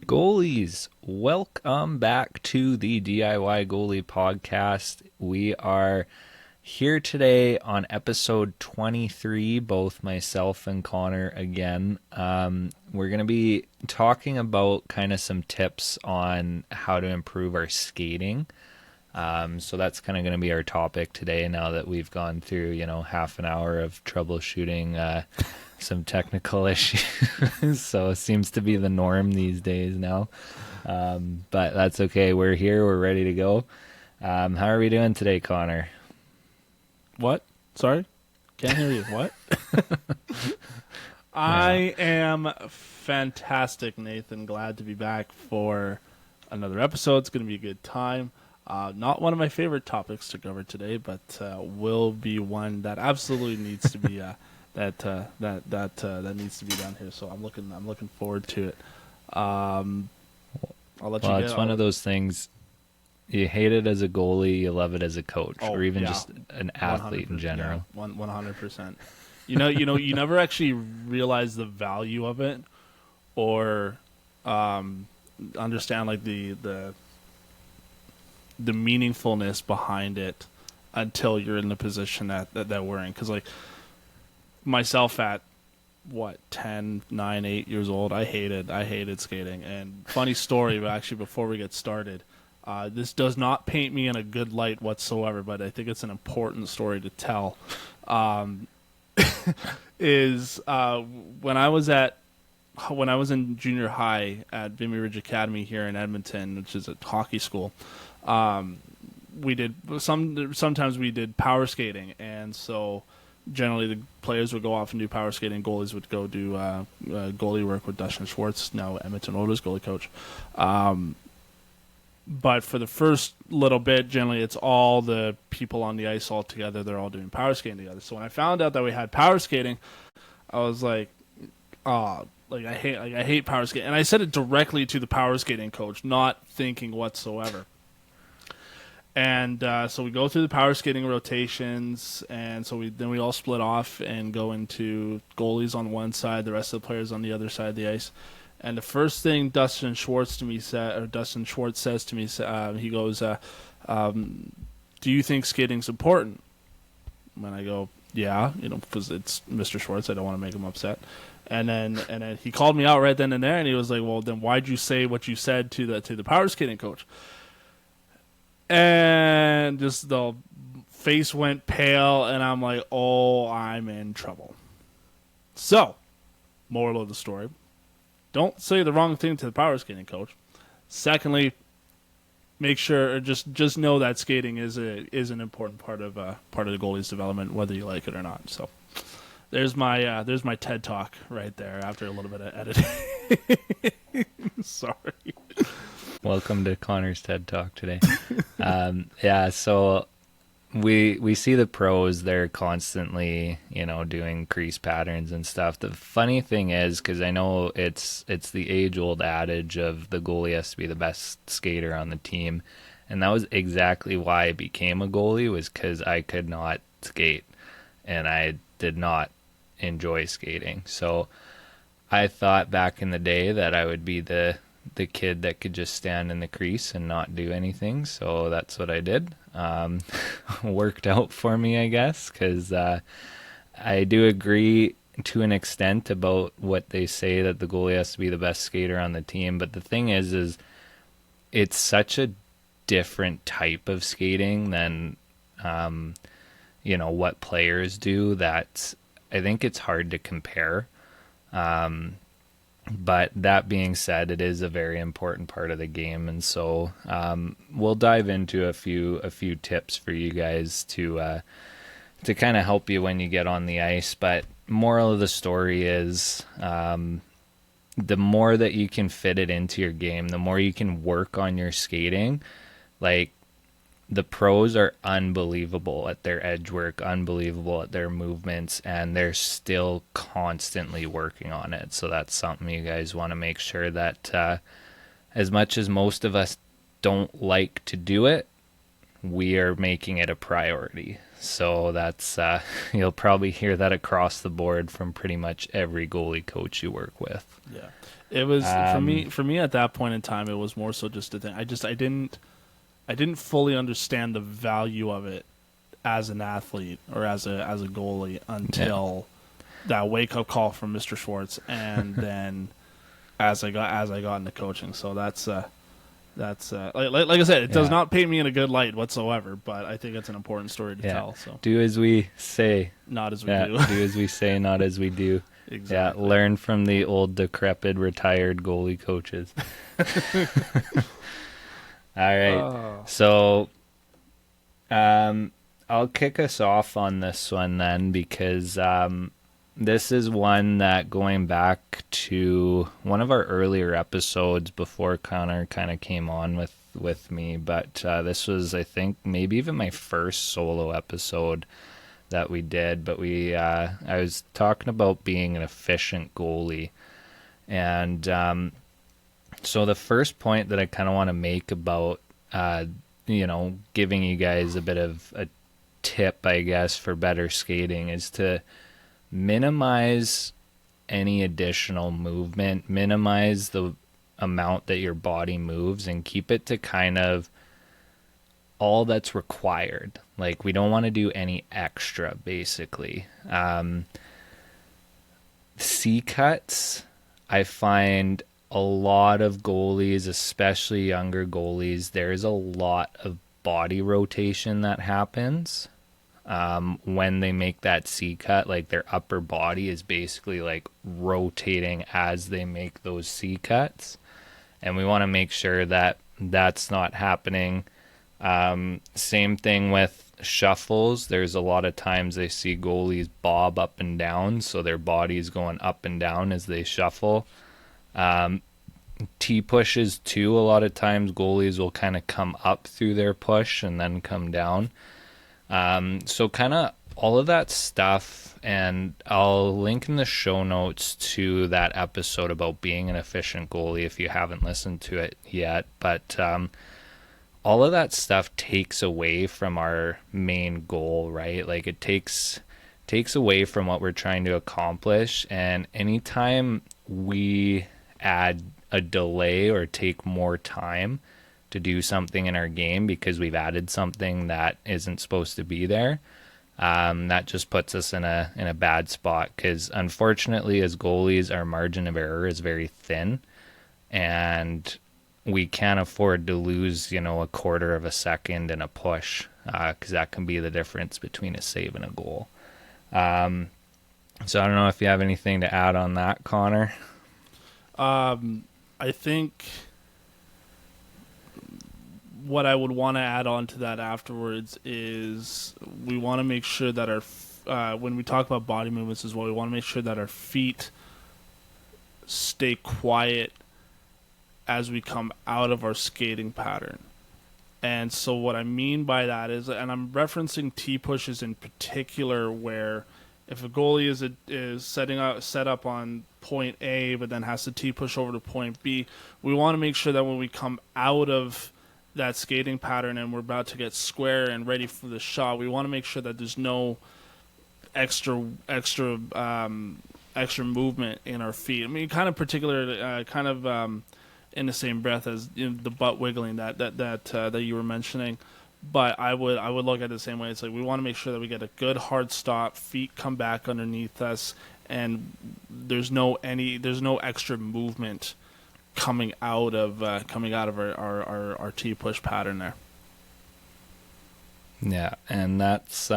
Goalies, welcome back to the DIY Goalie podcast. We are here today on episode 23, both myself and Connor again. We're going to be talking about kind of some tips on how to improve our skating. So that's kind of going to be our topic today now that we've gone through, half an hour of troubleshooting some technical issues. So it seems to be the norm these days now. But that's okay. We're here. We're ready to go. How are we doing today, Connor? What? Sorry? Can't hear you. What? I am fantastic, Nathan. Glad to be back for another episode. It's going to be a good time. Not one of my favorite topics to cover today, but will be one that absolutely needs to be that needs to be done here. So I'm looking forward to it. I'll let you. Well, it's one of those things. You hate it as a goalie, you love it as a coach, or even just an athlete in general. Yeah, 100%. You never actually realize the value of it, or understand like the meaningfulness behind it until you're in the position that we're in. Because like myself at 10, 9, 8 years old, I hated skating. And funny story, but actually before we get started, this does not paint me in a good light whatsoever, but I think it's an important story to tell. Is when I was in junior high at Vimy Ridge Academy here in Edmonton, which is a hockey school, sometimes we did power skating, and so generally the players would go off and do power skating, goalies would go do goalie work with Dustin Schwartz, now Edmonton Oilers goalie coach. But for the first little bit, generally it's all the people on the ice all together. They're all doing power skating together. So when I found out that we had power skating, I was like, oh, I hate power skating. And I said it directly to the power skating coach, not thinking whatsoever. And so we go through the power skating rotations, and so we all split off and go into goalies on one side, the rest of the players on the other side of the ice. And the first thing Dustin Schwartz says to me, he goes, "Do you think skating's important?" And I go, "Yeah, because it's Mr. Schwartz. I don't want to make him upset." And then he called me out right then and there, and he was like, "Well, then why'd you say what you said to the power skating coach?" And just the face went pale, and I'm like, "Oh, I'm in trouble." So, moral of the story: don't say the wrong thing to the power skating coach. Secondly, make sure, or just know that skating is an important part of the goalie's development, whether you like it or not. So, there's my TED talk right there. After a little bit of editing, sorry. Welcome to Connor's TED Talk today. So we see the pros, they're constantly, doing crease patterns and stuff. The funny thing is, because I know it's the age-old adage of the goalie has to be the best skater on the team, and that was exactly why I became a goalie, was because I could not skate, and I did not enjoy skating. So I thought back in the day that I would be the kid that could just stand in the crease and not do anything. So that's what I did. Worked out for me, I guess, because I do agree to an extent about what they say, that the goalie has to be the best skater on the team. But the thing is it's such a different type of skating than, what players do, that I think it's hard to compare. But that being said, it is a very important part of the game, and so we'll dive into a few tips for you guys to kind of help you when you get on the ice. But moral of the story is, the more that you can fit it into your game, the more you can work on your skating. Like, the pros are unbelievable at their edge work, unbelievable at their movements, and they're still constantly working on it. So that's something you guys want to make sure that as much as most of us don't like to do it, we are making it a priority. So that's you'll probably hear that across the board from pretty much every goalie coach you work with. Yeah. It was for Um, me. For me, at that point in time, it was more so just a thing. I didn't fully understand the value of it as an athlete or as a goalie yeah, until that wake up call from Mr. Schwartz, and then as I got into coaching. So that's like I said, it does yeah, not paint me in a good light whatsoever. But I think it's an important story to yeah. tell. So Do as we say. not as we Yeah, do. do as we say, not as we do. Yeah, Exactly. learn from the old decrepit retired goalie coaches. All right. Oh, So, um I'll kick us off on this one then because this is one that going back to one of our earlier episodes before Connor kind of came on with me, but this was I think maybe even my first solo episode that we did, but I was talking about being an efficient goalie, and so the first point that I kind of want to make about giving you guys a bit of a tip, I guess, for better skating is to minimize any additional movement, minimize the amount that your body moves, and keep it to kind of all that's required. Like, we don't want to do any extra, basically. C cuts, I find a lot of goalies, especially younger goalies, there's a lot of body rotation that happens when they make that C cut. Like, their upper body is basically like rotating as they make those C cuts. And we want to make sure that that's not happening. Same thing with shuffles. There's a lot of times I see goalies bob up and down, so their body's going up and down as they shuffle. T pushes too. A lot of times goalies will kind of come up through their push and then come down. So kind of all of that stuff, and I'll link in the show notes to that episode about being an efficient goalie if you haven't listened to it yet. But all of that stuff takes away from our main goal, right? Like, it takes away from what we're trying to accomplish. And anytime we add a delay or take more time to do something in our game because we've added something that isn't supposed to be there, that just puts us in a bad spot. Because unfortunately, as goalies, our margin of error is very thin, and we can't afford to lose, a quarter of a second in a push, because that can be the difference between a save and a goal. So I don't know if you have anything to add on that, Connor. I think what I would want to add on to that afterwards is we want to make sure that when we talk about body movements as well, we want to make sure that our feet stay quiet as we come out of our skating pattern. And so what I mean by that is, and I'm referencing T pushes in particular, where if a goalie is set up on point A, but then has to T push over to point B, we want to make sure that when we come out of that skating pattern and we're about to get square and ready for the shot, we want to make sure that there's no extra movement in our feet. I mean, kind of particular, in the same breath as the butt wiggling that you were mentioning. But I would look at it the same way. It's like we want to make sure that we get a good hard stop, feet come back underneath us, and there's no extra movement coming out of our T push pattern there. Yeah, and that's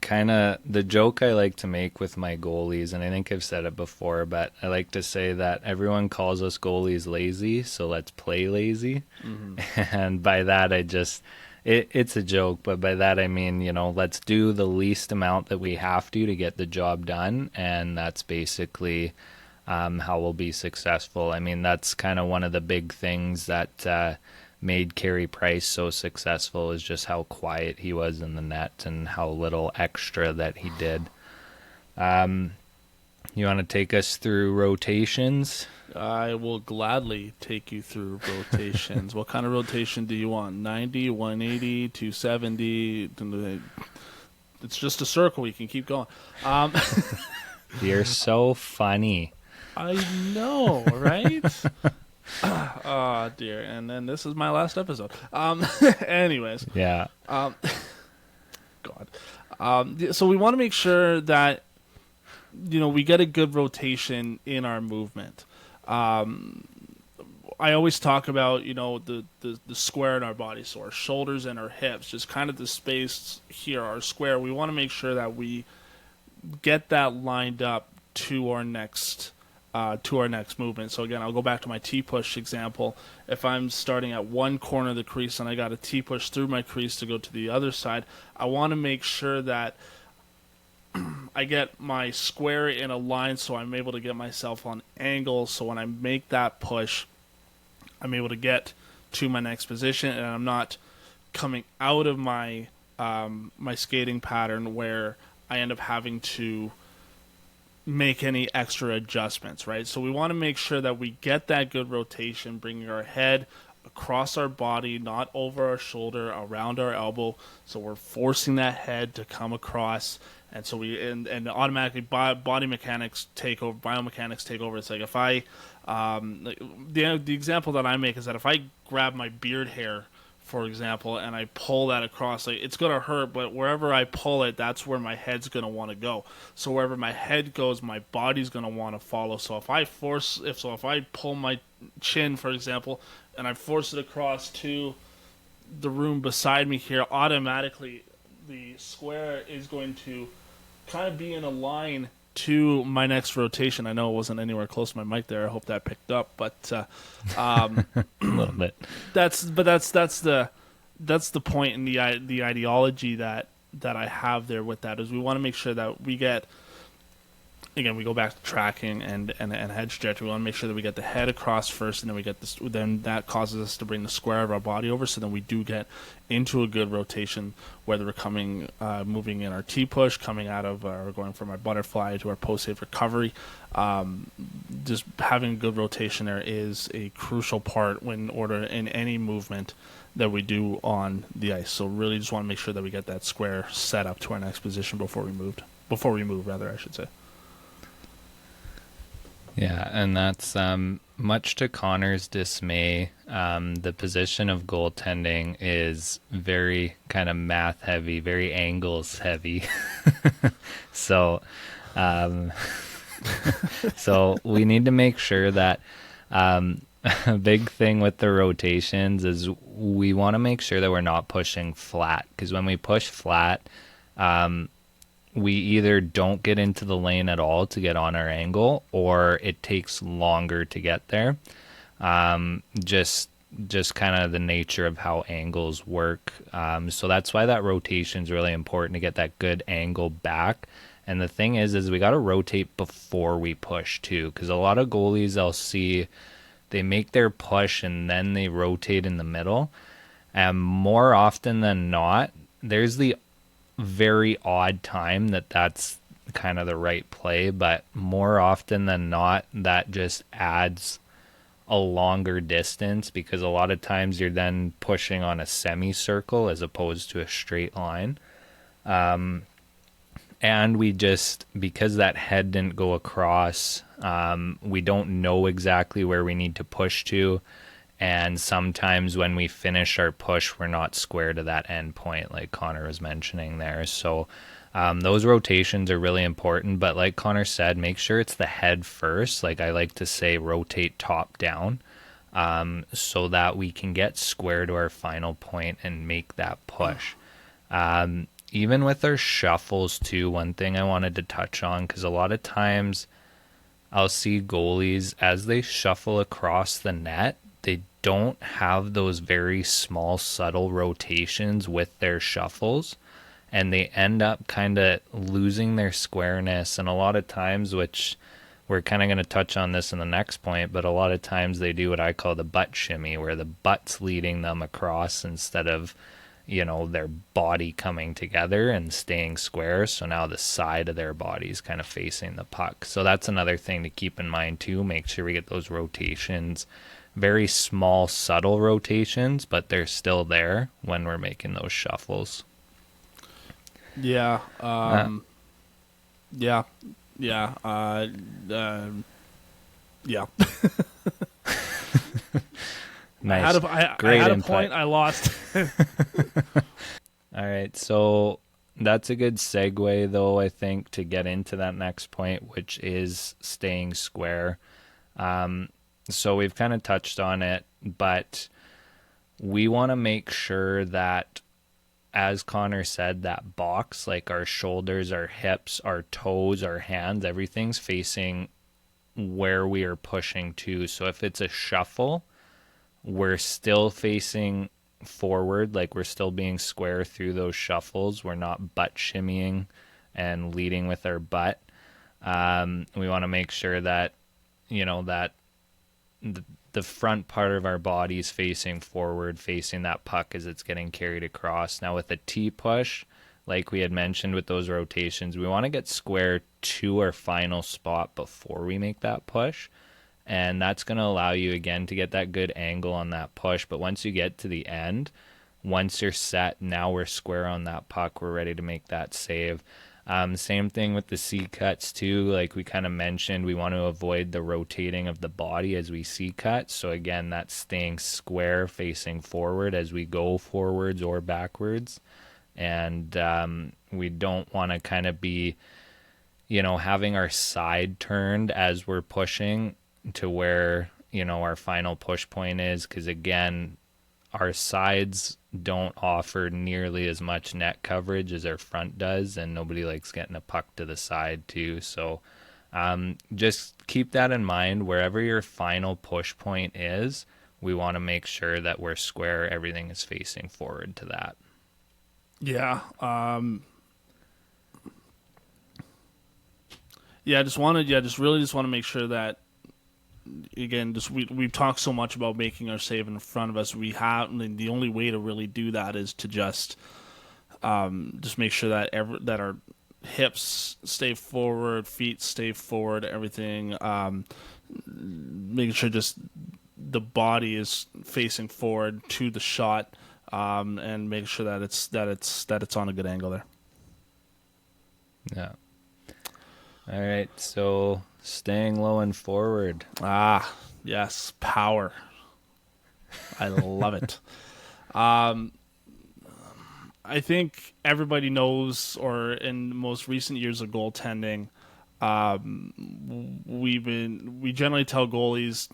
kind of the joke I like to make with my goalies, and I think I've said it before, but I like to say that everyone calls us goalies lazy, so let's play lazy. Mm-hmm. And by that, it's a joke, but by that I mean, let's do the least amount that we have to get the job done, and that's basically how we'll be successful. I mean, that's kind of one of the big things that made Carey Price so successful, is just how quiet he was in the net and how little extra that he did. You want to take us through rotations? I will gladly take you through rotations. What kind of rotation do you want? 90, 180, 270? It's just a circle. You can keep going. You're so funny. I know, right? Oh dear. And then this is my last episode. Anyways, Yeah. um, God. So we want to make sure that we get a good rotation in our movement. Um, I always talk about the square in our body, so our shoulders and our hips, just kind of the space here, our square. We want to make sure that we get that lined up to our next movement. So again, I'll go back to my T push example. If I'm starting at one corner of the crease and I got a T push through my crease to go to the other side, I want to make sure that I get my square in a line so I'm able to get myself on angle. So when I make that push, I'm able to get to my next position, and I'm not coming out of my skating pattern where I end up having to make any extra adjustments, right? So we want to make sure that we get that good rotation, bringing our head across our body, not over our shoulder, around our elbow. So we're forcing that head to come across, and so and automatically body mechanics take over, biomechanics take over. It's like if I the example that I make is that if I grab my beard hair, for example, and I pull that across, like it's gonna hurt, but wherever I pull it, that's where my head's gonna want to go. So wherever my head goes, my body's gonna want to follow. So if I pull my chin, for example, and I force it across to the room beside me here, automatically the square is going to kind of be in a line to my next rotation. I know it wasn't anywhere close to my mic there. I hope that picked up, but A little bit. that's the point in the ideology that I have there with that is we want to make sure that we get, again, we go back to tracking and head trajectory. We want to make sure that we get the head across first, and then we get this. Then that causes us to bring the square of our body over. So then we do get into a good rotation, whether we're moving in our T push, coming out of, or going from our butterfly to our post save recovery. Just having a good rotation there is a crucial part in any movement that we do on the ice. So really, just want to make sure that we get that square set up to our next position before we move, rather, I should say. Yeah, and that's much to Connor's dismay. The position of goaltending is very kind of math heavy, very angles heavy. So, um, so we need to make sure that a big thing with the rotations is we want to make sure that we're not pushing flat, because when we push flat, we either don't get into the lane at all to get on our angle, or it takes longer to get there. Just kind of the nature of how angles work. So that's why that rotation is really important, to get that good angle back. And the thing is we got to rotate before we push too, because a lot of goalies I'll see, they make their push and then they rotate in the middle. And more often than not, there's the very odd time that's kind of the right play, but more often than not, that just adds a longer distance, because a lot of times you're then pushing on a semicircle as opposed to a straight line. And because that head didn't go across, we don't know exactly where we need to push to. And sometimes when we finish our push, we're not square to that end point, like Connor was mentioning there. So those rotations are really important. But like Connor said, make sure it's the head first. Like I like to say, rotate top down, so that we can get square to our final point and make that push. Even with our shuffles too, one thing I wanted to touch on, because a lot of times I'll see goalies as they shuffle across the net, they don't have those very small, subtle rotations with their shuffles, and they end up kind of losing their squareness. And a lot of times, which we're kind of going to touch on this in the next point, but a lot of times they do what I call the butt shimmy, where the butt's leading them across instead of, their body coming together and staying square. So now the side of their body is kind of facing the puck. So that's another thing to keep in mind too. Make sure we get those rotations, very small, subtle rotations, but they're still there when we're making those shuffles. Yeah. Yeah. Yeah. Yeah. Nice. I Great had a input. point. I lost. All right. So that's a good segue, though, I think, to get into that next point, which is staying square. So we've kind of touched on it, but we want to make sure that, as Connor said, that box, like our shoulders, our hips, our toes, our hands, everything's facing where we are pushing to. So if it's a shuffle, we're still facing forward, like we're still being square through those shuffles. We're not butt shimmying and leading with our butt. We want to make sure that, that the front part of our body is facing forward, facing that puck as it's getting carried across. Now, with a T push, like we had mentioned with those rotations, we want to get square to our final spot before we make that push. And that's going to allow you, again, to get that good angle on that push. But once you get to the end, once you're set, now we're square on that puck. We're ready to make that save. Same thing with the C cuts too. Like we kind of mentioned, we want to avoid the rotating of the body as we C cut. So again, that's staying square, facing forward as we go forwards or backwards. And we don't want to kind of be, having our side turned as we're pushing to where, our final push point is. Because again, our sides don't offer nearly as much net coverage as our front does, and nobody likes getting a puck to the side too. So just keep that in mind. Wherever your final push point is, we want to make sure that we're square. Everything is facing forward to that. Yeah. Yeah. Just really just want to make sure that, again, just we've talked so much about making our save in front of us. We have, and the only way to really do that is to just make sure that that our hips stay forward, feet stay forward, everything. Making sure just the body is facing forward to the shot, and making sure that it's on a good angle there. Yeah. All right. So staying low and forward. Ah, yes, power. I love it. Um, I think everybody knows, or in most recent years of goaltending, we generally tell goalies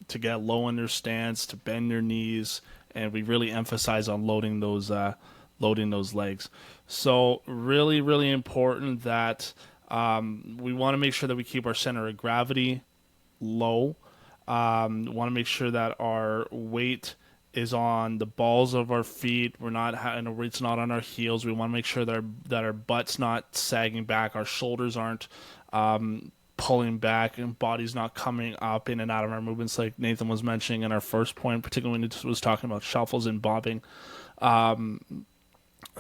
to get low in their stance, to bend their knees, and we really emphasize on loading those legs. So really, really important that we want to make sure that we keep our center of gravity low. Want to make sure that our weight is on the balls of our feet. We're not it's not on our heels. We want to make sure that our butt's not sagging back. Our shoulders aren't pulling back, and body's not coming up in and out of our movements, like Nathan was mentioning in our first point, particularly when he was talking about shuffles and bobbing.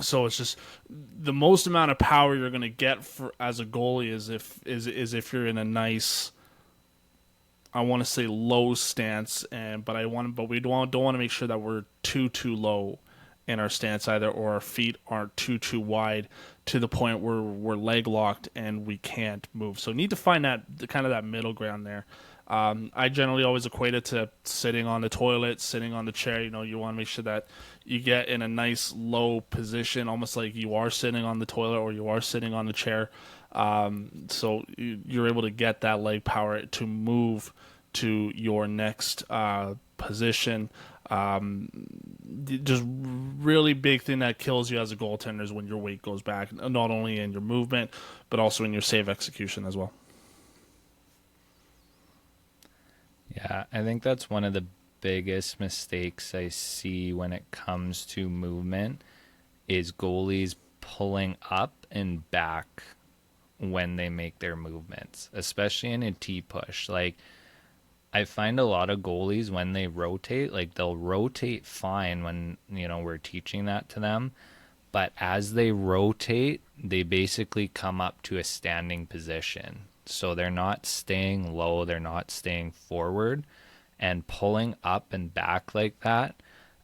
So it's just the most amount of power you're going to get as a goalie is if you're in a nice, I want to say, low stance, but we don't want to make sure that we're too low in our stance either, or our feet aren't too wide to the point where we're leg locked and we can't move. So need to find that kind of that middle ground there. I generally always equate it to sitting on the toilet, sitting on the chair. You want to make sure that you get in a nice low position, almost like you are sitting on the toilet or you are sitting on the chair. So you're able to get that leg power to move to your next position. Just really big thing that kills you as a goaltender is when your weight goes back, not only in your movement, but also in your save execution as well. Yeah, I think that's one of the biggest mistakes I see when it comes to movement is goalies pulling up and back when they make their movements, especially in a T push. Like I find a lot of goalies when they rotate, like they'll rotate fine when, we're teaching that to them, but as they rotate, they basically come up to a standing position. So they're not staying low, they're not staying forward, and pulling up and back like that.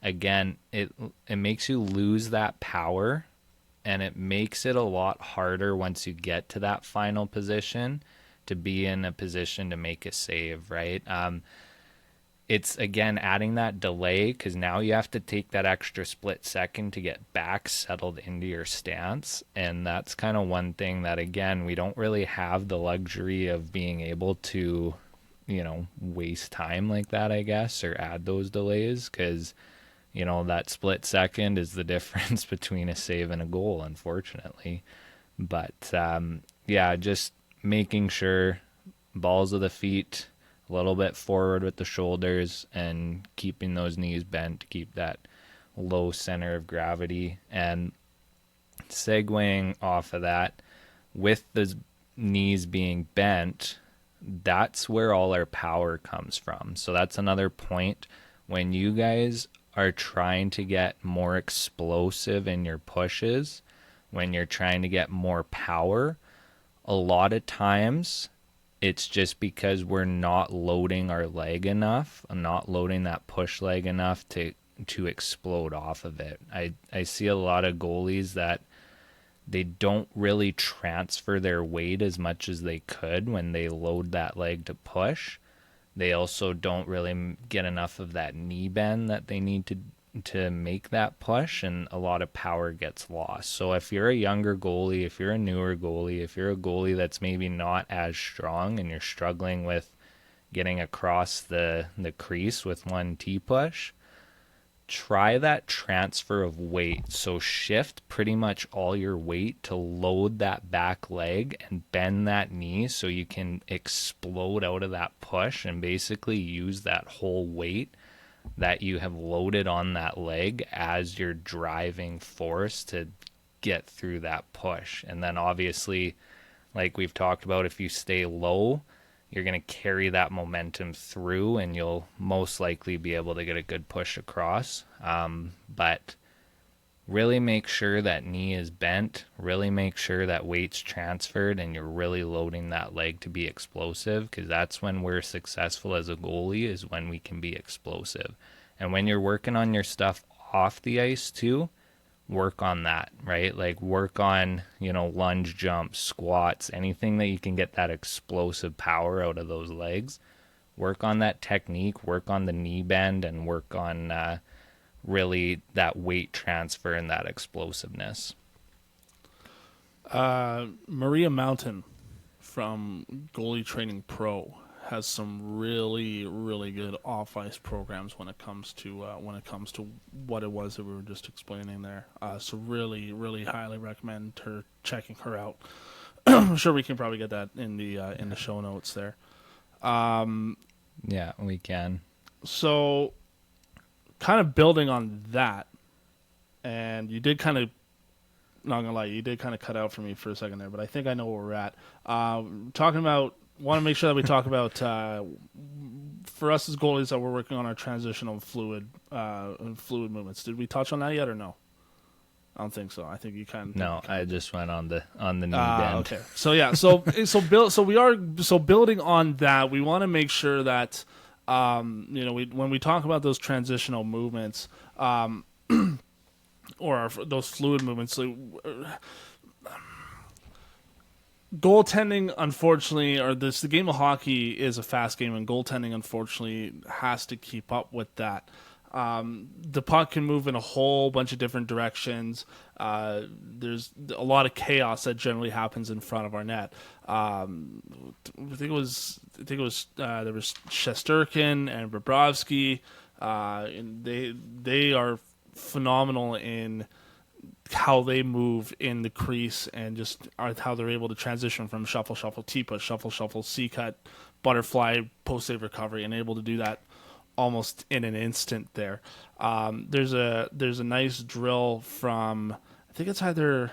Again, it makes you lose that power, and it makes it a lot harder once you get to that final position to be in a position to make a save, right? It's again adding that delay because now you have to take that extra split second to get back settled into your stance. And that's kind of one thing that, again, we don't really have the luxury of being able to, waste time like that, I guess, or add those delays because, that split second is the difference between a save and a goal, unfortunately. But yeah, just making sure balls of the feet a little bit forward with the shoulders and keeping those knees bent to keep that low center of gravity. And segueing off of that, with the knees being bent, that's where all our power comes from. So that's another point. When you guys are trying to get more explosive in your pushes, when you're trying to get more power, a lot of times it's just because we're not loading our leg enough, not loading that push leg enough to explode off of it. I see a lot of goalies that they don't really transfer their weight as much as they could when they load that leg to push. They also don't really get enough of that knee bend that they need to make that push, and a lot of power gets lost. So if you're a younger goalie, if you're a newer goalie, if you're a goalie that's maybe not as strong and you're struggling with getting across the crease with one T-push, try that transfer of weight. So shift pretty much all your weight to load that back leg and bend that knee so you can explode out of that push and basically use that whole weight that you have loaded on that leg as your driving force to get through that push. And then obviously, like we've talked about, if you stay low, you're going to carry that momentum through and you'll most likely be able to get a good push across. But really make sure that knee is bent, really make sure that weight's transferred and you're really loading that leg to be explosive, because that's when we're successful as a goalie, is when we can be explosive. And when you're working on your stuff off the ice too, work on that, right? Like work on, lunge jumps, squats, anything that you can get that explosive power out of those legs. Work on that technique, work on the knee bend, and work on really that weight transfer and that explosiveness. Maria Mountain from Goalie Training Pro has some really, really good off ice programs when it comes to what it was that we were just explaining there. So really, really highly recommend her checking her out. I'm sure we can probably get that in the show notes there. Yeah, we can. So, kind of building on that, and you did kind of, not gonna lie, you did kind of cut out for me for a second there, but I think I know where we're at. Talking about, want to make sure that we talk about, for us as goalies, that we're working on our transitional fluid movements. Did we touch on that yet or no? I don't think so. I think you kind of. No, I just went on the knee bend. Okay. So yeah. So building on that, we want to make sure that when we talk about those transitional movements, those fluid movements, goaltending, unfortunately, the game of hockey is a fast game, and goaltending, unfortunately, has to keep up with that. The puck can move in a whole bunch of different directions. There's a lot of chaos that generally happens in front of our net. I think it was there was Shesterkin and Bobrovsky, and they are phenomenal in how they move in the crease and just how they're able to transition from shuffle, T-push, shuffle, C-cut, butterfly, post-save recovery, and able to do that almost in an instant there. There's a nice drill from, I think it's either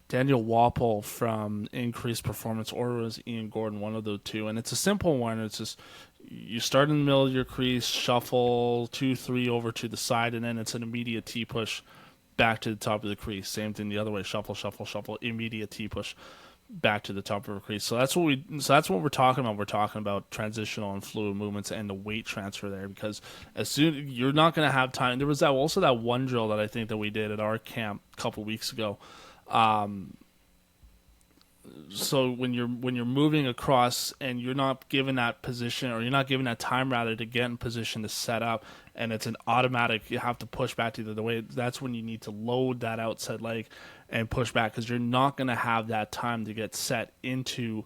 Daniel Wapple from Increased Performance, or it was Ian Gordon, one of the two. And it's a simple one. It's just you start in the middle of your crease, shuffle 2-3 over to the side, and then it's an immediate T-push back to the top of the crease. Same thing the other way, shuffle, immediate T-push back to the top of the crease. So that's what we're talking about. We're talking about transitional and fluid movements and the weight transfer there, because as soon you're not going to have time. There was also that one drill that I think that we did at our camp a couple weeks ago. So when you're moving across and you're not given that position, or you're not given that time rather to get in position to set up, and it's an automatic, you have to push back to the way, that's when you need to load that outside leg and push back, because you're not going to have that time to get set into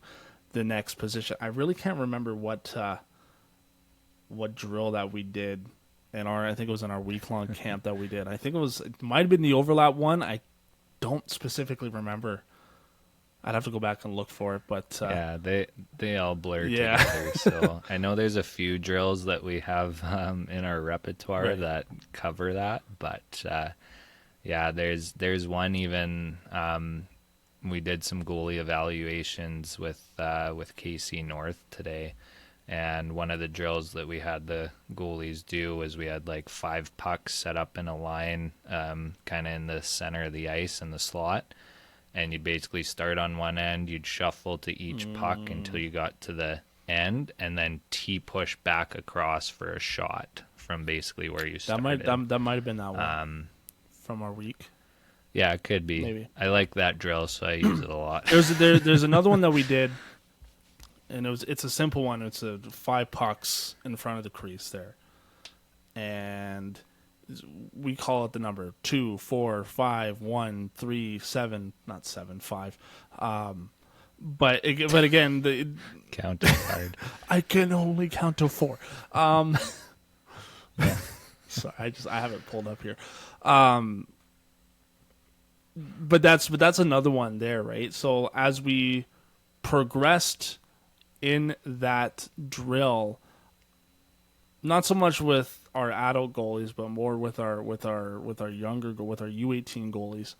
the next position. I really can't remember what drill that we did in our, I think it was in our week long camp that we did. I think it might have been the overlap one. I don't specifically remember. I'd have to go back and look for it, but Yeah, they all blur yeah. together. So I know there's a few drills that we have in our repertoire Right. that cover that, but yeah, there's one even. We did some goalie evaluations with KC North today, and one of the drills that we had the goalies do was we had like 5 pucks set up in a line, kind of in the center of the ice in the slot, and you'd basically start on one end, you'd shuffle to each puck until you got to the end, and then T-push back across for a shot from basically where you That might started. that might have been that one from our week, Yeah, it could be. maybe. I like that drill, so I use it a lot. There's another one that we did, and it's a simple one. It's 5 pucks in front of the crease there, and we call it the number 2, 4, 5, 1, 3, 7, not 7, 5. But again, Count it hard. I can only count to 4. Um, Yeah. sorry, I have it pulled up here. But that's another one there, right? So as we progressed in that drill, not so much with our adult goalies, but more with our younger, with our U18 goalies,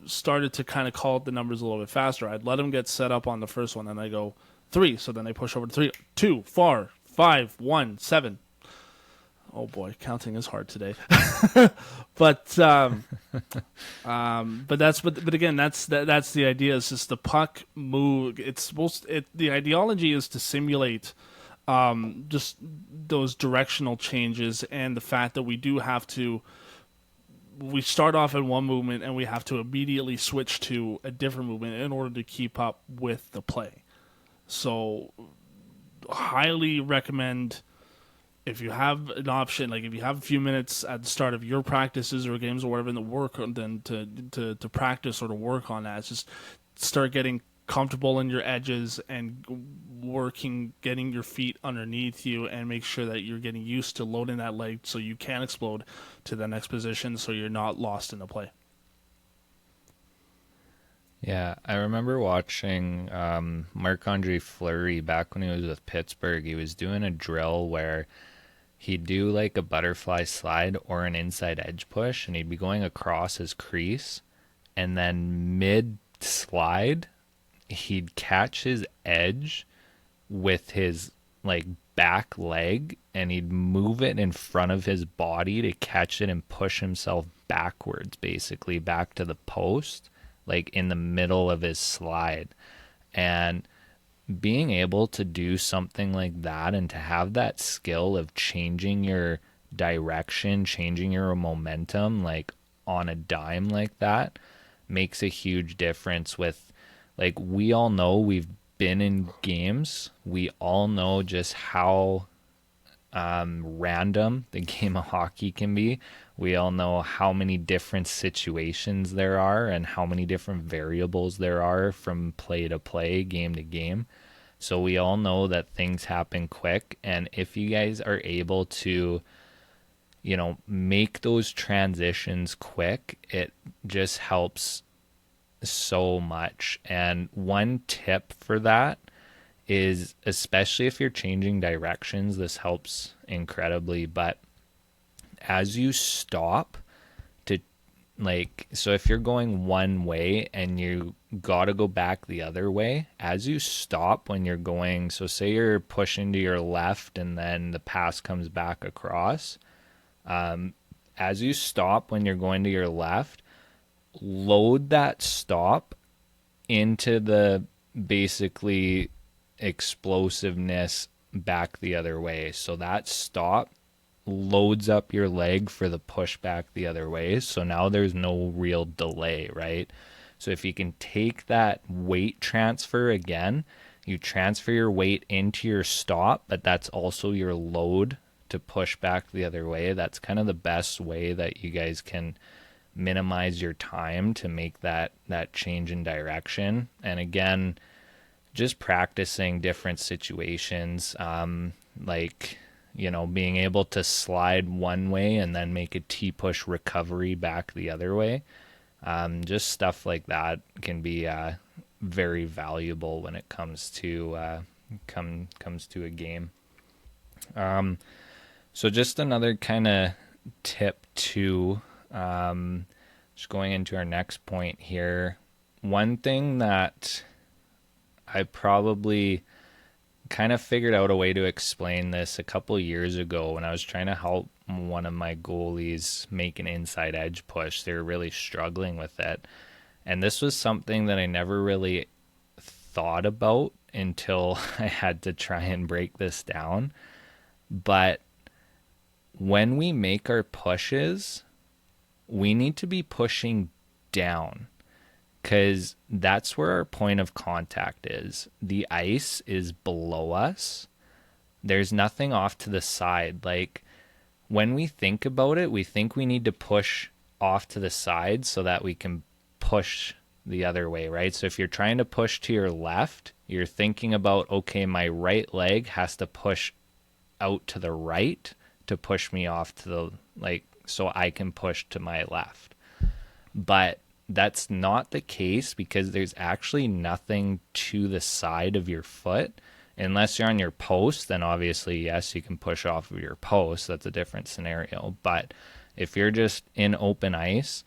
started to kind of call out the numbers a little bit faster. I'd let them get set up on the first one, and I go 3, so then they push over to 3, 2, 4, 5, 1, 7. Oh boy, counting is hard today. but but again, that's the idea. It's just the puck move. The ideology is to simulate just those directional changes, and the fact that we start off in one movement and we have to immediately switch to a different movement in order to keep up with the play. So highly recommend, if you have an option, like if you have a few minutes at the start of your practices or games or whatever in the work, then to practice or to work on that. It's just start getting comfortable in your edges and getting your feet underneath you, and make sure that you're getting used to loading that leg so you can explode to the next position, so you're not lost in the play. Yeah, I remember watching Marc-Andre Fleury back when he was with Pittsburgh. He was doing a drill where he'd do like a butterfly slide or an inside edge push, and he'd be going across his crease, and then mid slide, he'd catch his edge with his like back leg, and he'd move it in front of his body to catch it and push himself backwards, basically back to the post, like in the middle of his slide. And being able to do something like that, and to have that skill of changing your direction, changing your momentum like on a dime like that, makes a huge difference. With like, we all know, we've been in games, we all know just how random the game of hockey can be. We all know how many different situations there are and how many different variables there are from play to play, game to game. So we all know that things happen quick. And if you guys are able to, make those transitions quick, it just helps so much. And one tip for that is, especially if you're changing directions, this helps incredibly. But as you stop to, like, so if you're going one way and you got to go back the other way, as you stop when you're going, so say you're pushing to your left and then the pass comes back across, as you stop when you're going to your left, load that stop into the basically explosiveness back the other way. So that stop loads up your leg for the push back the other way. So now there's no real delay, right? So if you can take that weight transfer again, you transfer your weight into your stop, but that's also your load to push back the other way. That's kind of the best way that you guys can minimize your time to make that change in direction. And again, just practicing different situations, like being able to slide one way and then make a T push recovery back the other way. Just stuff like that can be very valuable when it comes to comes to a game. So just another kind of tip too. Just going into our next point here. One thing that I probably kind of figured out a way to explain this a couple years ago when I was trying to help one of my goalies make an inside edge push. They were really struggling with it. And this was something that I never really thought about until I had to try and break this down. But when we make our pushes, we need to be pushing down, because that's where our point of contact is. The ice is below us. There's nothing off to the side. Like, when we think about it, we think we need to push off to the side so that we can push the other way, right? So if you're trying to push to your left, you're thinking about, okay, my right leg has to push out to the right to push me off to the, like, so I can push to my left. But that's not the case, because there's actually nothing to the side of your foot. Unless you're on your post, then obviously, yes, you can push off of your post. That's a different scenario. But if you're just in open ice,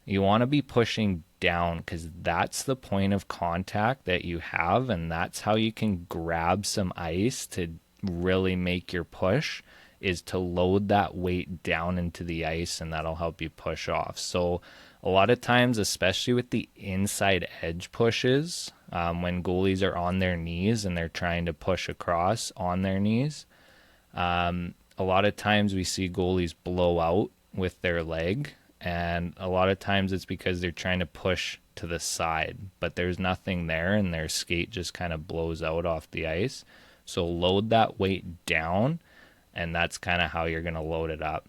you want to be pushing down, because that's the point of contact that you have, and that's how you can grab some ice to really make your push, is to load that weight down into the ice, and that'll help you push off. So a lot of times, especially with the inside edge pushes, when goalies are on their knees and they're trying to push across on their knees, a lot of times we see goalies blow out with their leg, and a lot of times it's because they're trying to push to the side, but there's nothing there, and their skate just kind of blows out off the ice. So load that weight down, and that's kind of how you're going to load it up.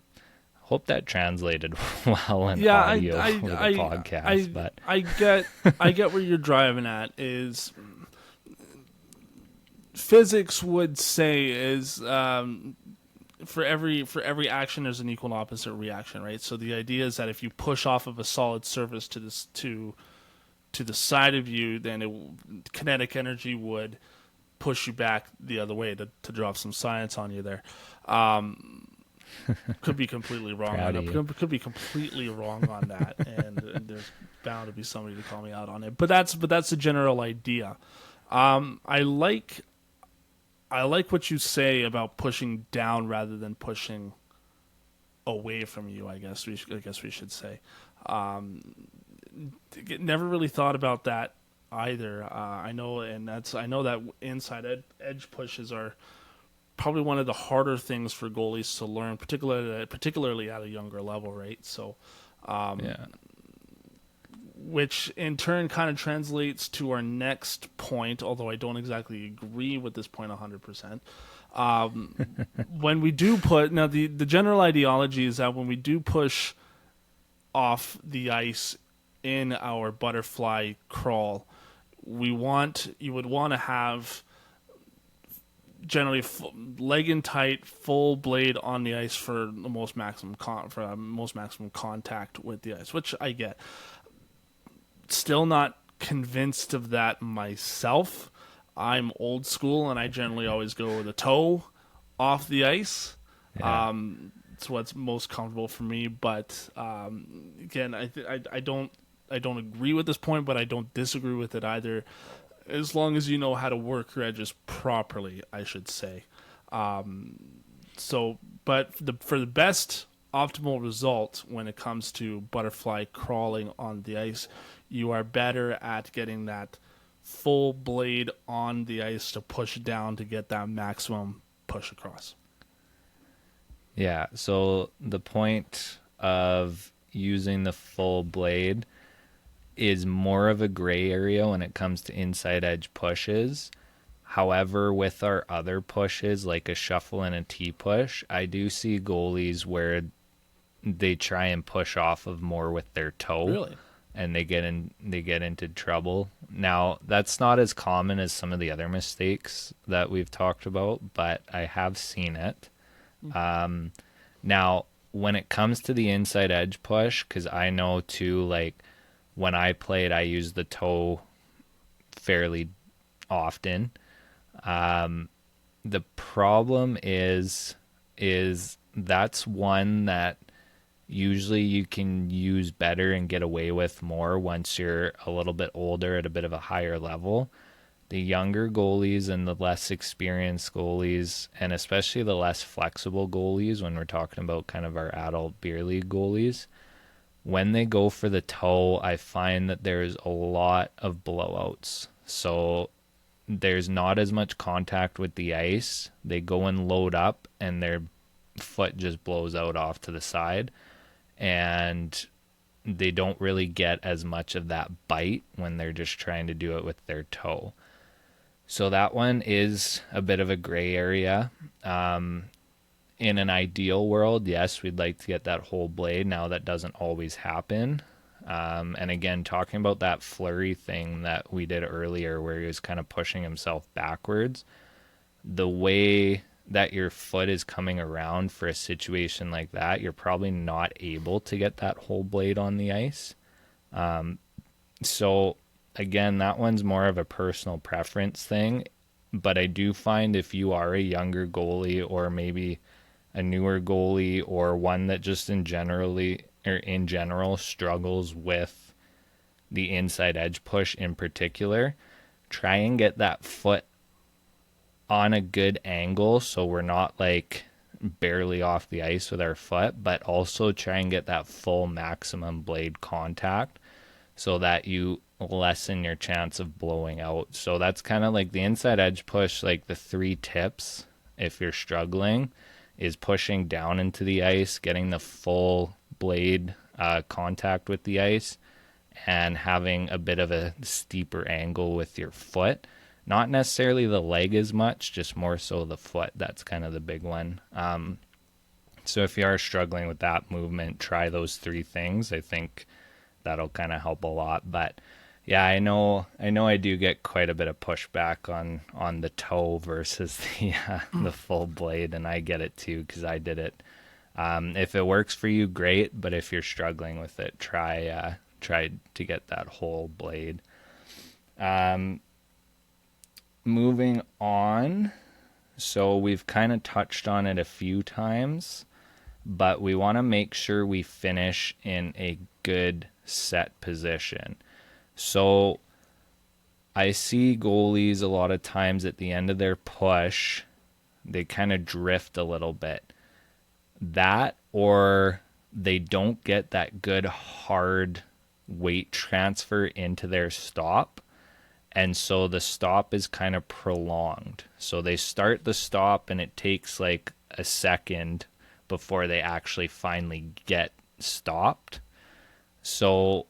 Hope that translated well in audio over the podcast. But I get where you're driving at. Is physics would say is for every action there's an equal and opposite reaction, right? So the idea is that if you push off of a solid surface to this to the side of you, then kinetic energy would push you back the other way, to drop some science on you there. Could be completely wrong on that. Could be completely wrong on that, and there's bound to be somebody to call me out on it. But that's the general idea. I like what you say about pushing down rather than pushing away from you. I guess we should say. Never really thought about that either. I know that inside edge pushes are probably one of the harder things for goalies to learn, particularly at a younger level, right? So, yeah. Which in turn kind of translates to our next point, although I don't exactly agree with this point 100%. When we do now the general ideology is that when we do push off the ice in our butterfly crawl, you would want to have generally leg in tight, full blade on the ice for the most maximum contact with the ice, which I get. Still not convinced of that myself. I'm old school, and I generally always go with a toe off the ice. Yeah. It's what's most comfortable for me. But again, I don't agree with this point, but I don't disagree with it either. As long as you know how to work your edges properly, I should say. But for the best optimal result when it comes to butterfly crawling on the ice, you are better at getting that full blade on the ice to push down to get that maximum push across. Yeah, so the point of using the full blade, is more of a gray area when it comes to inside edge pushes. However, with our other pushes, like a shuffle and a T push, I do see goalies where they try and push off of more with their toe Really? and they get into trouble. Now, that's not as common as some of the other mistakes that we've talked about, but I have seen it. Now, when it comes to the inside edge push, because I know too, like when I played, I used the toe fairly often. The problem is that's one that usually you can use better and get away with more once you're a little bit older at a bit of a higher level. The younger goalies and the less experienced goalies, and especially the less flexible goalies, when we're talking about kind of our adult beer league goalies, when they go for the toe, I find that there's a lot of blowouts. So there's not as much contact with the ice. They go and load up, and their foot just blows out off to the side. And they don't really get as much of that bite when they're just trying to do it with their toe. So that one is a bit of a gray area. In an ideal world, yes, we'd like to get that whole blade. Now, that doesn't always happen. And again, talking about that flurry thing that we did earlier where he was kind of pushing himself backwards, the way that your foot is coming around for a situation like that, you're probably not able to get that whole blade on the ice. So again, that one's more of a personal preference thing. But I do find if you are a younger goalie or maybe a newer goalie or one that just in general struggles with the inside edge push in particular, try and get that foot on a good angle so we're not like barely off the ice with our foot, but also try and get that full maximum blade contact so that you lessen your chance of blowing out. So that's kind of like the inside edge push. Like the 3 tips if you're struggling is pushing down into the ice, getting the full blade contact with the ice, and having a bit of a steeper angle with your foot. Not necessarily the leg as much, just more so the foot. That's kind of the big one. So if you are struggling with that movement, try those 3 things. I think that'll kind of help a lot. But yeah, I do get quite a bit of pushback on the toe versus the full blade, and I get it too because I did it. If it works for you, great. But if you're struggling with it, try to get that whole blade. Moving on, so we've kind of touched on it a few times, but we want to make sure we finish in a good set position. So I see goalies a lot of times at the end of their push, they kind of drift a little bit. That, or they don't get that good hard weight transfer into their stop. And so the stop is kind of prolonged. So they start the stop and it takes like a second before they actually finally get stopped. So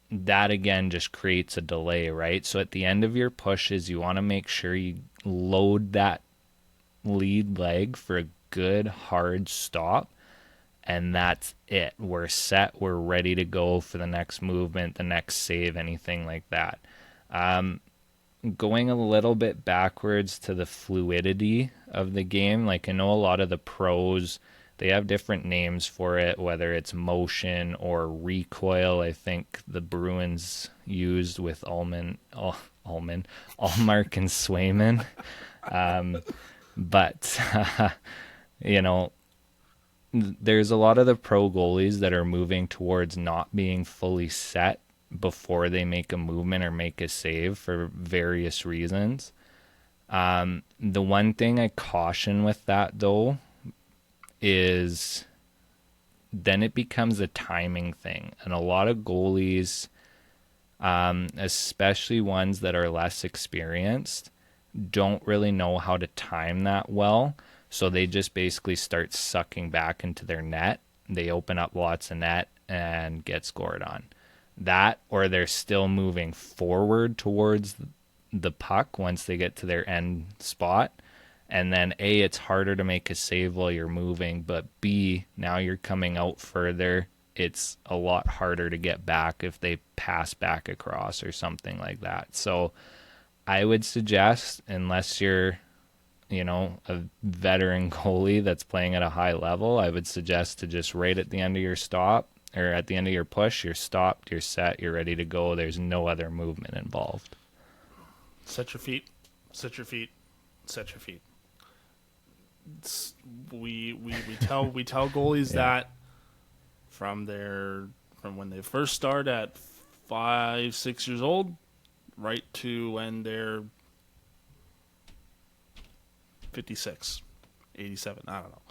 that again just creates a delay, right? So at the end of your pushes, you want to make sure you load that lead leg for a good hard stop. And that's it. We're set. We're ready to go for the next movement, the next save, anything like that. Going a little bit backwards to the fluidity of the game, like I know a lot of the pros, they have different names for it, whether it's motion or recoil. I think the Bruins used with Ullmark and Swayman. But, there's a lot of the pro goalies that are moving towards not being fully set before they make a movement or make a save for various reasons. The one thing I caution with that, though, is then it becomes a timing thing. And a lot of goalies, especially ones that are less experienced, don't really know how to time that well. So they just basically start sucking back into their net. They open up lots of net and get scored on. That, or they're still moving forward towards the puck once they get to their end spot. And then A, it's harder to make a save while you're moving, but B, now you're coming out further. It's a lot harder to get back if they pass back across or something like that. So I would suggest, unless you're, a veteran goalie that's playing at a high level, I would suggest to just right at the end of your stop or at the end of your push, you're stopped, you're set, you're ready to go. There's no other movement involved. Set your feet, set your feet, set your feet. We tell goalies Yeah. that from when they first start at 5, 6 years old, right to when they're 56, 87. I don't know.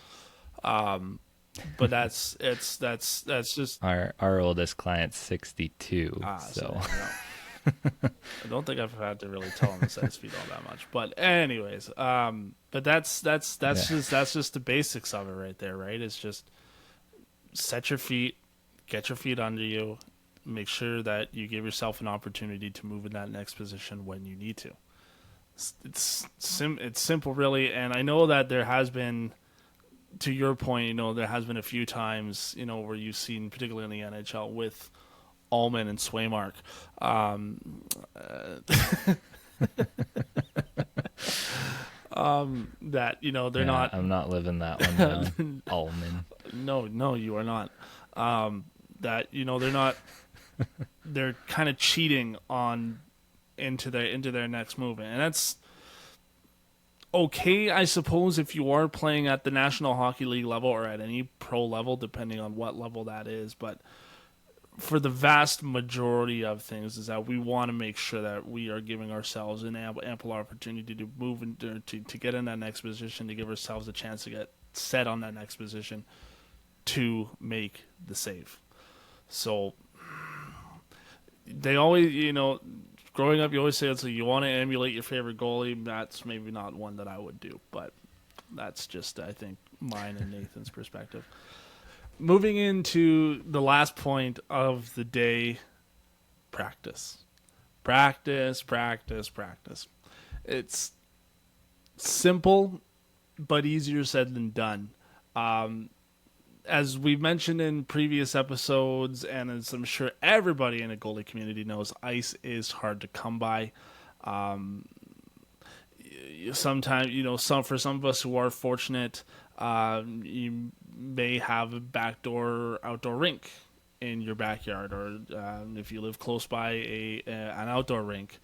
But that's just Our oldest client's 62, so so there you go. I don't think I've had to really tell him to set his feet all that much. But anyways, but that's yeah. just the basics of it right there, right? It's just set your feet, get your feet under you, make sure that you give yourself an opportunity to move in that next position when you need to. It's simple really, and I know that there has been, to your point, there has been a few times, where you've seen, particularly in the NHL, with Allman and Swaymark. That they're Yeah, not. I'm not living that one down. Allman. No, you are not. That they're not. They're kind of cheating on into their next move, and that's okay, I suppose, if you are playing at the National Hockey League level or at any pro level, depending on what level that is. But for the vast majority of things, is that we want to make sure that we are giving ourselves an ample opportunity to move to get in that next position, to give ourselves a chance to get set on that next position to make the save. So they always, growing up, you always say it's like you want to emulate your favorite goalie. That's maybe not one that I would do, but that's just, I think, mine and Nathan's perspective. Moving into the last point of the day, practice. Practice, practice, practice. It's simple, but easier said than done. As we've mentioned in previous episodes, and as I'm sure everybody in the goalie community knows, ice is hard to come by. Sometimes, for some of us who are fortunate, you may have a backdoor outdoor rink in your backyard, or if you live close by an outdoor rink.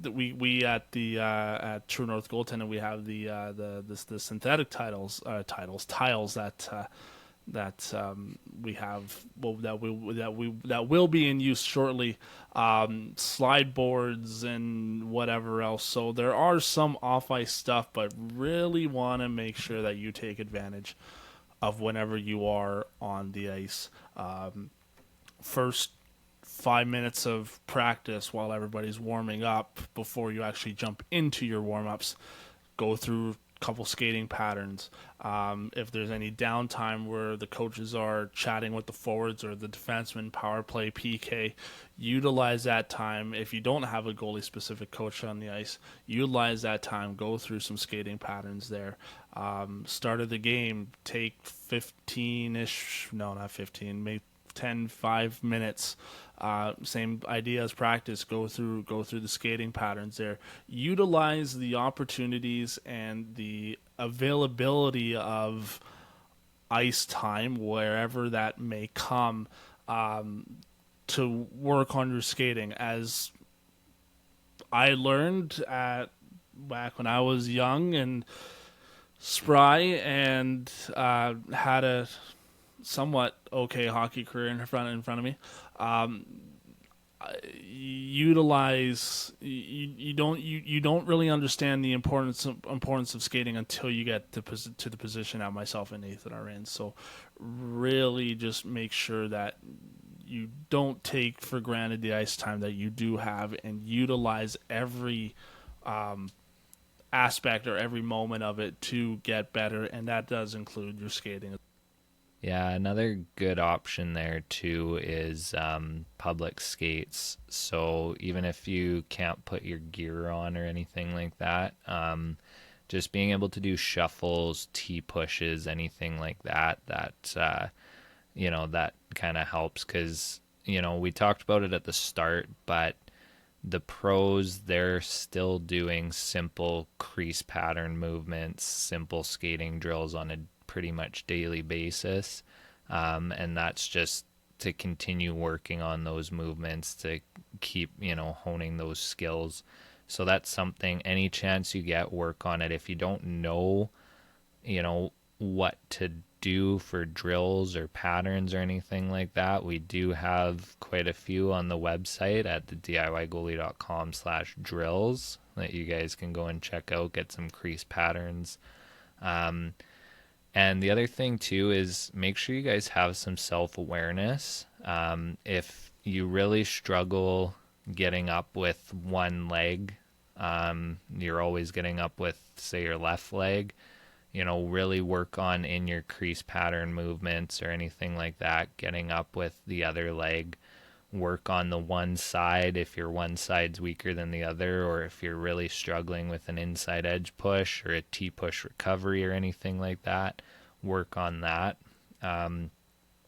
We at True North Goaltending, we have the synthetic tiles that we have, well, that will be in use shortly, slide boards and whatever else. So there are some off ice stuff, but really want to make sure that you take advantage of whenever you are on the ice. First 5 minutes of practice while everybody's warming up before you actually jump into your warm-ups, go through a couple skating patterns. If there's any downtime where the coaches are chatting with the forwards or the defenseman, power play, PK, utilize that time. If you don't have a goalie specific coach on the ice, utilize that time, go through some skating patterns there. Start of the game, take 15-ish, no, not 15, maybe 10, 5 minutes. Same idea as practice. Go through the skating patterns there. Utilize the opportunities and the availability of ice time wherever that may come, to work on your skating. As I learned back when I was young and spry and had a somewhat okay hockey career in front of me. Utilize you don't really understand the importance of skating until you get to the position that myself and Nathan are in. So really just make sure that you don't take for granted the ice time that you do have, and utilize every aspect or every moment of it to get better, and that does include your skating. Yeah, another good option there too is public skates. So even if you can't put your gear on or anything like that, just being able to do shuffles, T pushes, anything like that, that kind of helps because, we talked about it at the start, but the pros, they're still doing simple crease pattern movements, simple skating drills on a pretty much daily basis. And that's just to continue working on those movements to keep, honing those skills. So that's something, any chance you get, work on it. If you don't know, what to do for drills or patterns or anything like that, we do have quite a few on the website at the diygoalie.com/drills that you guys can go and check out, get some crease patterns. And the other thing too is make sure you guys have some self-awareness. If you really struggle getting up with one leg, you're always getting up with, say, your left leg, really work on in your crease pattern movements or anything like that, getting up with the other leg. Work on the one side if your one side's weaker than the other, or if you're really struggling with an inside edge push or a T push recovery or anything like that, work on that.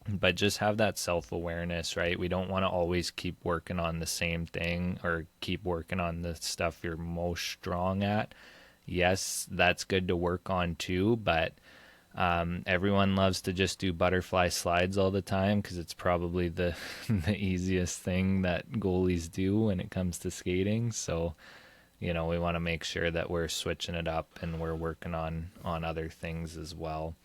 But just have that self-awareness, right? We don't want to always keep working on the same thing or keep working on the stuff you're most strong at. Yes, that's good to work on too, but everyone loves to just do butterfly slides all the time because it's probably the the easiest thing that goalies do when it comes to skating. So, we want to make sure that we're switching it up and we're working on other things as well.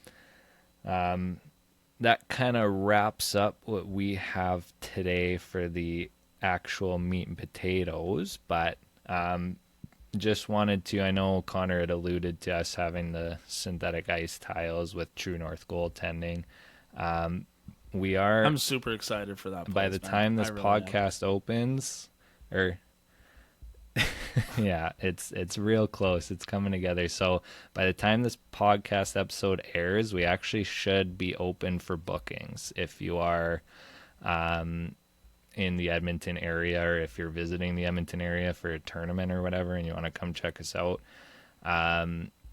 That kind of wraps up what we have today for the actual meat and potatoes, but just wanted to, I know Connor had alluded to us having the synthetic ice tiles with True North goaltending. We are, I'm super excited for that place, by the time this really podcast opens, or yeah, it's real close. It's coming together. So by the time this podcast episode airs, we actually should be open for bookings. If you are in the Edmonton area, or if you're visiting the Edmonton area for a tournament or whatever and you want to come check us out,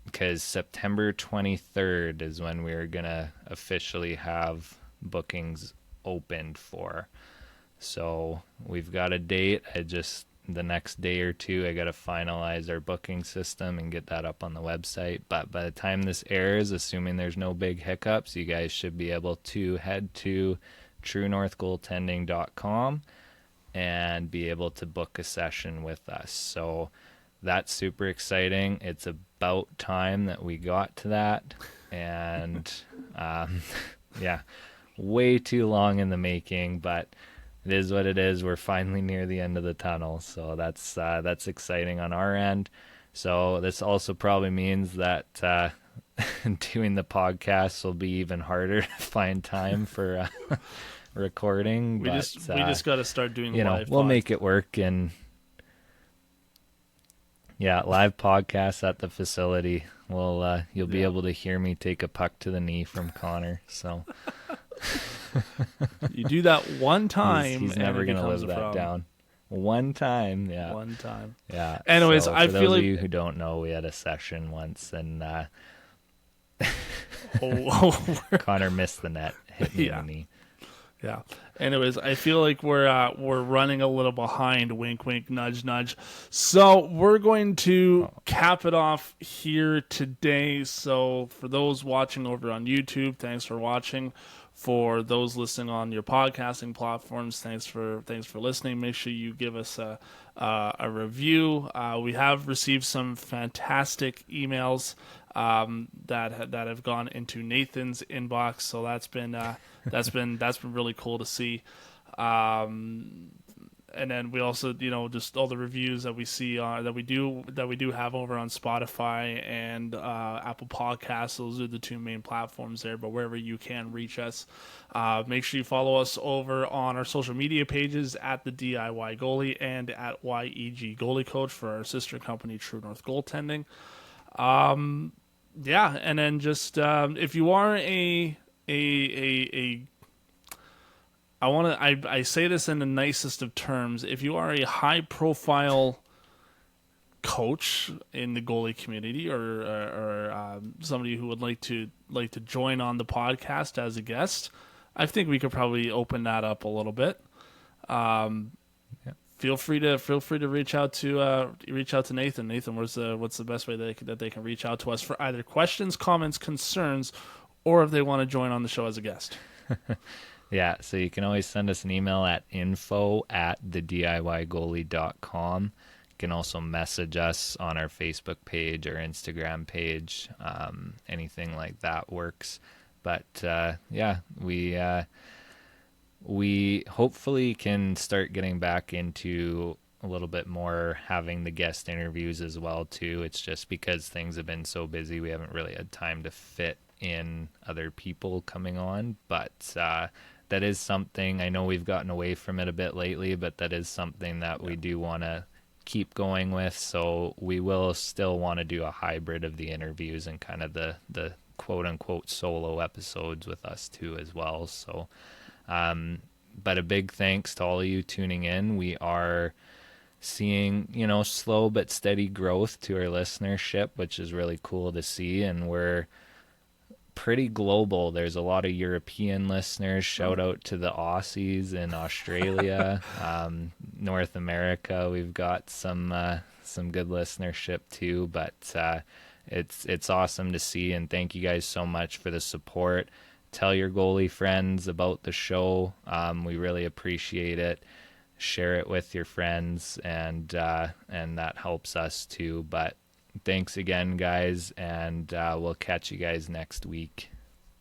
because September 23rd is when we're gonna officially have bookings opened for. So we've got a date. The next day or two, I got to finalize our booking system and get that up on the website. But by the time this airs, assuming there's no big hiccups, you guys should be able to head to truenorthgoaltending.com and be able to book a session with us. So that's super exciting. It's about time that we got to that. And yeah, way too long in the making, but it is what it is. We're finally near the end of the tunnel, so that's exciting on our end. So this also probably means that doing the podcast will be even harder to find time for recording. we just got to start doing live. We'll make it work, and yeah, live podcasts at the facility. You'll be able to hear me take a puck to the knee from Connor. So. You do that one time, he's never going to live that down. One time, yeah. One time. Yeah. Anyways, so I for feel those like of you who don't know, we had a session once, and Connor missed the net, hit me in the knee. Yeah. Anyways, I feel like we're running a little behind. Wink, wink, nudge, nudge. So we're going to cap it off here today. So for those watching over on YouTube, thanks for watching. For those listening on your podcasting platforms, thanks for listening. Make sure you give us a review. We have received some fantastic emails that have gone into Nathan's inbox, so that's been really cool to see. And then we also, just all the reviews that we see that we do have over on Spotify and Apple Podcasts. Those are the two main platforms there. But wherever you can reach us, make sure you follow us over on our social media pages at the DIY Goalie and at YEG Goalie Coach for our sister company True North Goaltending. And then just if you are a a I want to I say this in the nicest of terms. If you are a high profile coach in the goalie community, or somebody who would like to join on the podcast as a guest, I think we could probably open that up a little bit. Um, Yeah. feel free to reach out to Nathan. Nathan, what's the best way that they can reach out to us for either questions, comments, concerns, or if they want to join on the show as a guest? Yeah, so you can always send us an email at info@thediygoalie.com. You can also message us on our Facebook page or Instagram page. Anything like that works. But yeah, we hopefully can start getting back into a little bit more having the guest interviews as well too. It's just because things have been so busy, we haven't really had time to fit in other people coming on. But that is something, I know we've gotten away from it a bit lately, but that is something that we do want to keep going with. So we will still want to do a hybrid of the interviews and kind of the quote unquote solo episodes with us too as well. So but a big thanks to all of you tuning in. We are seeing, slow but steady growth to our listenership, which is really cool to see. And we're pretty global. There's a lot of European listeners. Shout out to the Aussies in Australia, North America. We've got some good listenership too. But it's awesome to see, and thank you guys so much for the support. Tell your goalie friends about the show. We really appreciate it. Share it with your friends, and that helps us too. But thanks again, guys, and we'll catch you guys next week.